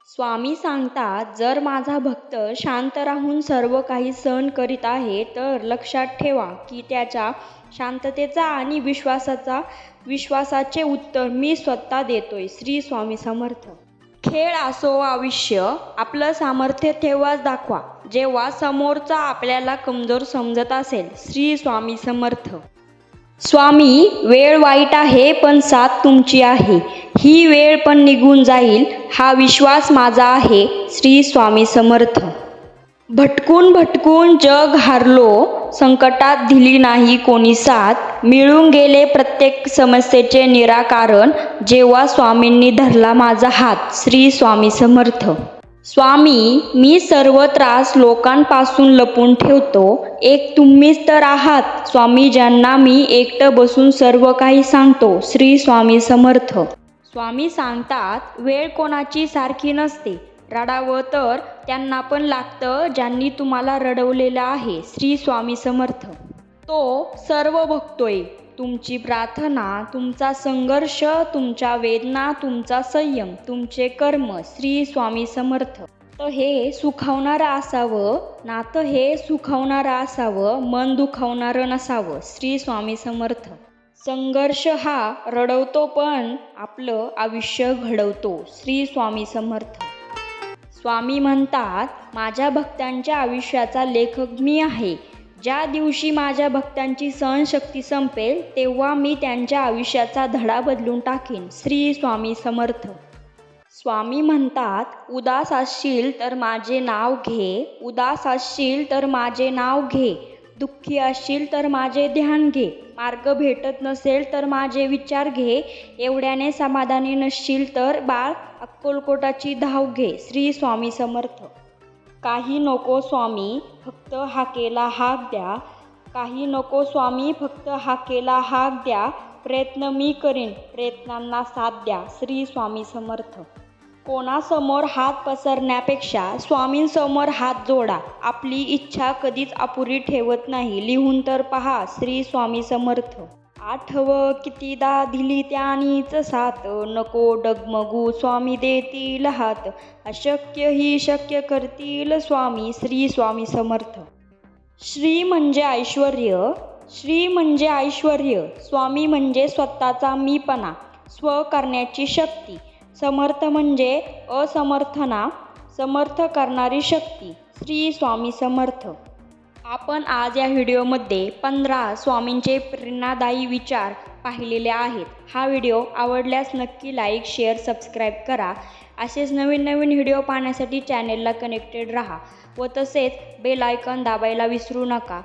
स्वामी सांगतात, जर माझा भक्त शांत राहून सर्व काही सहन करीत आहे, तर लक्षात ठेवा की त्याच्या शांततेचा आणि विश्वासाचे उत्तर मी स्वतः देतोय. श्री स्वामी समर्थ. खेळ असो आयुष्य, आपलं सामर्थ्य तेव्हाच दाखवा जेव्हा समोरचा आपल्याला कमजोर समजत असेल. श्री स्वामी समर्थ. स्वामी, वेळ वाईट आहे पण साथ तुमची आहे. ही वेळ पण निघून जाईल हा विश्वास माझा आहे. श्री स्वामी समर्थ. भटकून भटकून जग हारलो, संकटात दिली नाही कोणी साथ. मिळून गेले प्रत्येक समस्येचे निराकरण, जेव्हा स्वामींनी धरला माझा हात. श्री स्वामी समर्थ. स्वामी, मी सर्व त्रास लोकांपासून लपून ठेवतो, एक तुम्हीच तर आहात स्वामी, ज्यांना मी एकटं बसून सर्व काही सांगतो. श्री स्वामी समर्थ. स्वामी सांगतात, वेळ कोणाची सारखी नसते. रडावं तर त्यांना पण लागतं ज्यांनी तुम्हाला रडवलेलं आहे. श्री स्वामी समर्थ. तो सर्व बघतोय, तुमची प्रार्थना, तुमचा संघर्ष, तुमच्या वेदना, तुमचा संयम, तुमचे कर्म. श्री स्वामी समर्थ. तर हे सुखावणारं असावं, नातं हे सुखावणारं असावं, मन दुखावणारं नसावं. श्री स्वामी समर्थ. संघर्ष हा रडवतो पण आपलं आयुष्य घडवतो. श्री स्वामी समर्थ. स्वामी म्हणतात, माझ्या भक्तांच्या आयुष्याचा लेखक मी आहे. ज्या दिवशी माझ्या भक्तांची सहनशक्ती संपेल, तेव्हा मी त्यांच्या आयुष्याचा धडा बदलून टाकेन. श्री स्वामी समर्थ. स्वामी म्हणतात, उदास असशील तर माझे नाव घे, उदास असशील तर माझे नाव घे, दुःखी असशील तर माझे ध्यान घे, मार्ग भेटत नसेल तर माझे विचार घे, एवढ्याने समाधानी नसशील तर बाळ अक्कलकोटाची धाव घे. श्री स्वामी समर्थ. काही नको स्वामी, फक्त हाकेला हाक द्या, काही नको स्वामी, फक्त हाकेला हाक द्या, प्रयत्न मी करीन, प्रयत्नांना साथ द्या. श्री स्वामी समर्थ. कोणासमोर हात पसरण्यापेक्षा स्वामींसमोर हात जोडा. आपली इच्छा कधीच अपुरी ठेवत नाही, लिहून तर पहा. श्री स्वामी समर्थ. आठव कितीदा दिली त्यांनीच साथ, नको डगमगू स्वामी देतील हात, अशक्य ही शक्य करतील स्वामी. श्री स्वामी समर्थ. श्री म्हणजे ऐश्वर्य, श्री म्हणजे ऐश्वर्य, स्वामी म्हणजे स्वतःचा मीपणा, स्व करण्याची शक्ती. समर्थ म्हणजे असमर्थना समर्थ करणारी शक्ती. श्री स्वामी समर्थ. आपण आज या व्हिडिओमध्ये 15 स्वामींचे प्रेरणादायी विचार पाहिलेले आहेत. हा व्हिडिओ आवडल्यास नक्की लाईक, शेअर, सबस्क्राईब करा. असेच नवीन नवीन व्हिडिओ पाहण्यासाठी चॅनेलला कनेक्टेड राहा व तसेच बेल आयकॉन दाबायला विसरू नका.